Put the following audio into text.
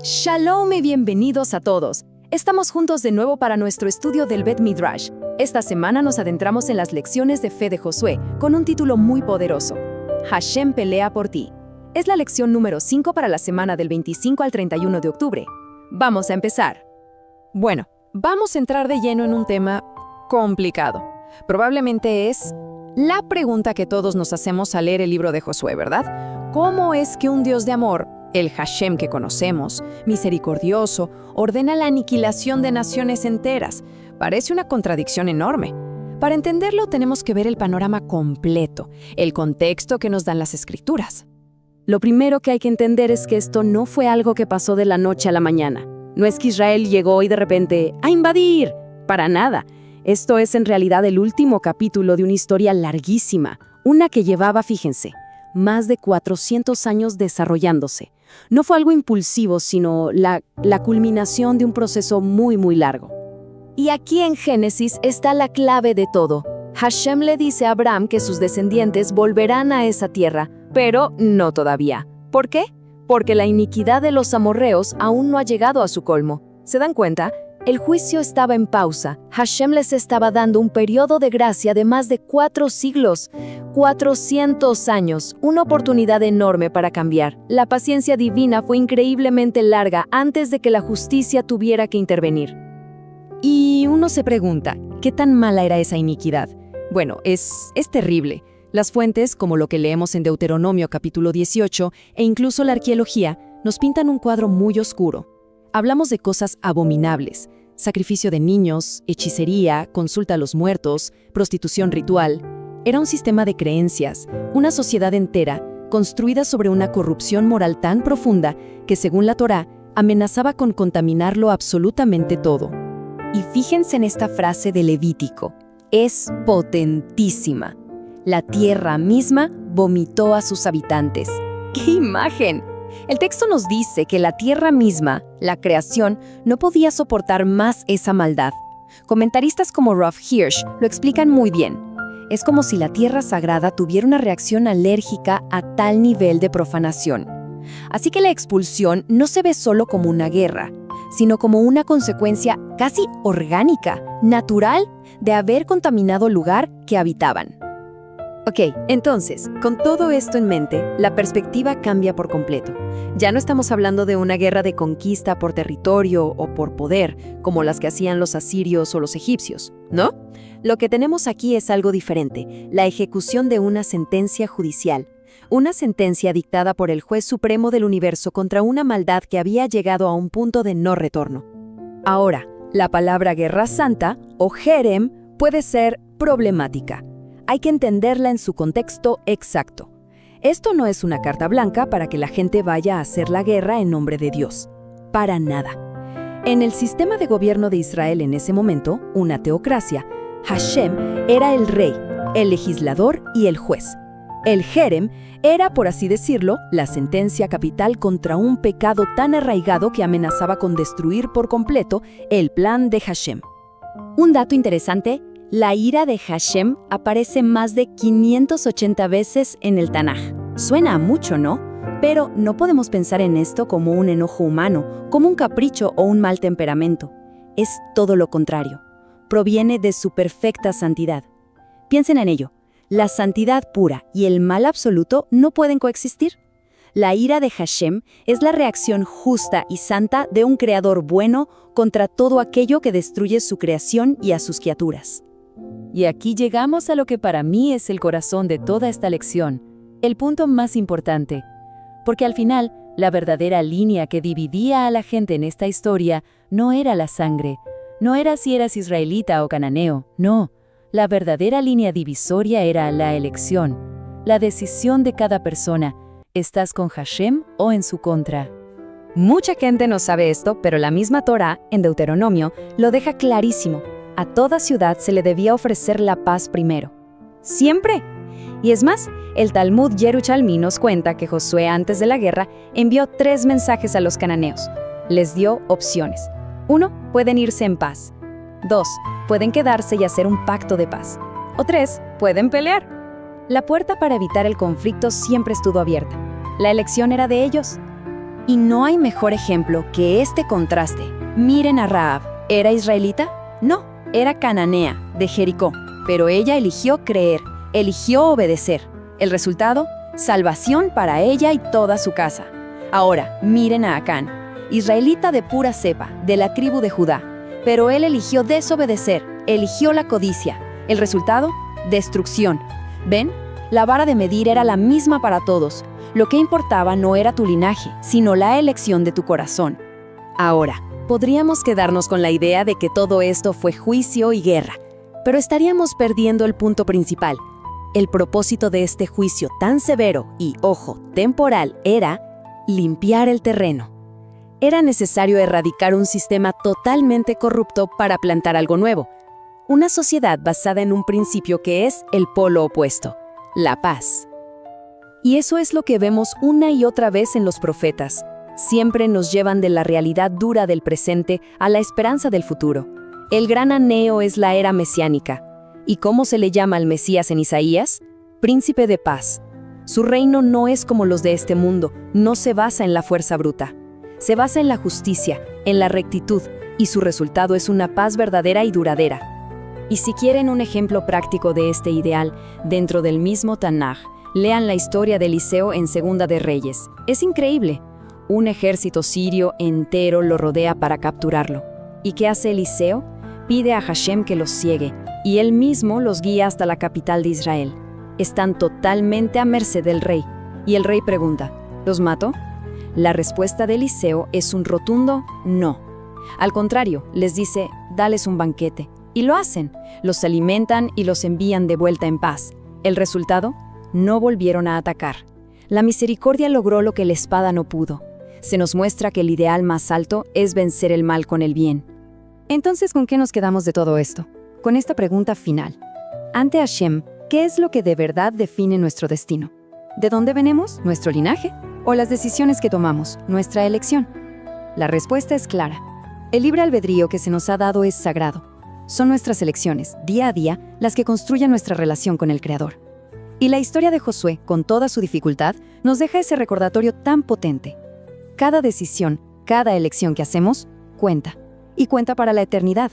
Shalom y bienvenidos a todos. Estamos juntos de nuevo para nuestro estudio del Bet Midrash. Esta semana nos adentramos en las lecciones de fe de Josué, con un título muy poderoso: Hashem pelea por ti. Es la lección número 5 para la semana del 25 al 31 de octubre. Vamos a empezar. Bueno, vamos a entrar de lleno en un tema complicado. Probablemente es la pregunta que todos nos hacemos al leer el libro de Josué, ¿verdad? ¿Cómo es que un Dios de amor, el Hashem que conocemos, misericordioso, ordena la aniquilación de naciones enteras? Parece una contradicción enorme. Para entenderlo tenemos que ver el panorama completo, el contexto que nos dan las Escrituras. Lo primero que hay que entender es que esto no fue algo que pasó de la noche a la mañana. No es que Israel llegó y de repente ¡a invadir! Para nada. Esto es en realidad el último capítulo de una historia larguísima, una que llevaba, fíjense, más de 400 años desarrollándose. No fue algo impulsivo, sino la culminación de un proceso muy largo. Y aquí en Génesis está la clave de todo. Hashem le dice a Abraham que sus descendientes volverán a esa tierra, pero no todavía. ¿Por qué? Porque la iniquidad de los amorreos aún no ha llegado a su colmo. ¿Se dan cuenta? El juicio estaba en pausa. Hashem les estaba dando un periodo de gracia de más de 4 siglos. 400 años, una oportunidad enorme para cambiar. La paciencia divina fue increíblemente larga antes de que la justicia tuviera que intervenir. Y uno se pregunta, ¿qué tan mala era esa iniquidad? Bueno, es terrible. Las fuentes, como lo que leemos en Deuteronomio capítulo 18, e incluso la arqueología, nos pintan un cuadro muy oscuro. Hablamos de cosas abominables: sacrificio de niños, hechicería, consulta a los muertos, prostitución ritual. Era un sistema de creencias, una sociedad entera, construida sobre una corrupción moral tan profunda que, según la Torá, amenazaba con contaminarlo absolutamente todo. Y fíjense en esta frase de Levítico: es potentísima. La tierra misma vomitó a sus habitantes. ¡Qué imagen! El texto nos dice que la tierra misma, la creación, no podía soportar más esa maldad. Comentaristas como Rav Hirsch lo explican muy bien. Es como si la tierra sagrada tuviera una reacción alérgica a tal nivel de profanación. Así que la expulsión no se ve solo como una guerra, sino como una consecuencia casi orgánica, natural, de haber contaminado el lugar que habitaban. Ok, entonces, con todo esto en mente, la perspectiva cambia por completo. Ya no estamos hablando de una guerra de conquista por territorio o por poder, como las que hacían los asirios o los egipcios, ¿no? Lo que tenemos aquí es algo diferente: la ejecución de una sentencia judicial. Una sentencia dictada por el juez supremo del universo contra una maldad que había llegado a un punto de no retorno. Ahora, la palabra guerra santa, o jerem, puede ser problemática. Hay que entenderla en su contexto exacto. Esto no es una carta blanca para que la gente vaya a hacer la guerra en nombre de Dios. Para nada. En el sistema de gobierno de Israel en ese momento, una teocracia, Hashem era el rey, el legislador y el juez. El jerem era, por así decirlo, la sentencia capital contra un pecado tan arraigado que amenazaba con destruir por completo el plan de Hashem. Un dato interesante: la ira de Hashem aparece más de 580 veces en el Tanaj. Suena a mucho, ¿no? Pero no podemos pensar en esto como un enojo humano, como un capricho o un mal temperamento. Es todo lo contrario. Proviene de su perfecta santidad. Piensen en ello. La santidad pura y el mal absoluto no pueden coexistir. La ira de Hashem es la reacción justa y santa de un creador bueno contra todo aquello que destruye su creación y a sus criaturas. Y aquí llegamos a lo que para mí es el corazón de toda esta lección, el punto más importante. Porque al final, la verdadera línea que dividía a la gente en esta historia no era la sangre, no era si eras israelita o cananeo, no. La verdadera línea divisoria era la elección, la decisión de cada persona: ¿estás con Hashem o en su contra? Mucha gente no sabe esto, pero la misma Torá, en Deuteronomio, lo deja clarísimo. A toda ciudad se le debía ofrecer la paz primero. ¡Siempre! Y es más, el Talmud Yerushalmi nos cuenta que Josué, antes de la guerra, envió 3 mensajes a los cananeos. Les dio opciones. 1, pueden irse en paz. 2, pueden quedarse y hacer un pacto de paz. O 3, pueden pelear. La puerta para evitar el conflicto siempre estuvo abierta. La elección era de ellos. Y no hay mejor ejemplo que este contraste. Miren a Rahab. ¿Era israelita? No, era cananea, de Jericó. Pero ella eligió creer, eligió obedecer. El resultado, salvación para ella y toda su casa. Ahora, miren a Acán, israelita de pura cepa, de la tribu de Judá. Pero él eligió desobedecer, eligió la codicia. El resultado, destrucción. ¿Ven? La vara de medir era la misma para todos. Lo que importaba no era tu linaje, sino la elección de tu corazón. Ahora, podríamos quedarnos con la idea de que todo esto fue juicio y guerra, pero estaríamos perdiendo el punto principal. El propósito de este juicio tan severo y, ojo, temporal era limpiar el terreno. Era necesario erradicar un sistema totalmente corrupto para plantar algo nuevo. Una sociedad basada en un principio que es el polo opuesto, la paz. Y eso es lo que vemos una y otra vez en los profetas. Siempre nos llevan de la realidad dura del presente a la esperanza del futuro. El gran anhelo es la era mesiánica. ¿Y cómo se le llama al Mesías en Isaías? Príncipe de paz. Su reino no es como los de este mundo, no se basa en la fuerza bruta. Se basa en la justicia, en la rectitud, y su resultado es una paz verdadera y duradera. Y si quieren un ejemplo práctico de este ideal, dentro del mismo Tanaj, lean la historia de Eliseo en Segunda de Reyes. Es increíble. Un ejército sirio entero lo rodea para capturarlo. ¿Y qué hace Eliseo? Pide a Hashem que los ciegue, y él mismo los guía hasta la capital de Israel. Están totalmente a merced del rey. Y el rey pregunta, ¿los mato? La respuesta de Eliseo es un rotundo no. Al contrario, les dice, dales un banquete. Y lo hacen. Los alimentan y los envían de vuelta en paz. El resultado, no volvieron a atacar. La misericordia logró lo que la espada no pudo. Se nos muestra que el ideal más alto es vencer el mal con el bien. Entonces, ¿con qué nos quedamos de todo esto? Con esta pregunta final. Ante Hashem, ¿qué es lo que de verdad define nuestro destino? ¿De dónde venimos? ¿Nuestro linaje? ¿O las decisiones que tomamos? ¿Nuestra elección? La respuesta es clara. El libre albedrío que se nos ha dado es sagrado. Son nuestras elecciones, día a día, las que construyen nuestra relación con el Creador. Y la historia de Josué, con toda su dificultad, nos deja ese recordatorio tan potente. Cada decisión, cada elección que hacemos, cuenta. Y cuenta para la eternidad.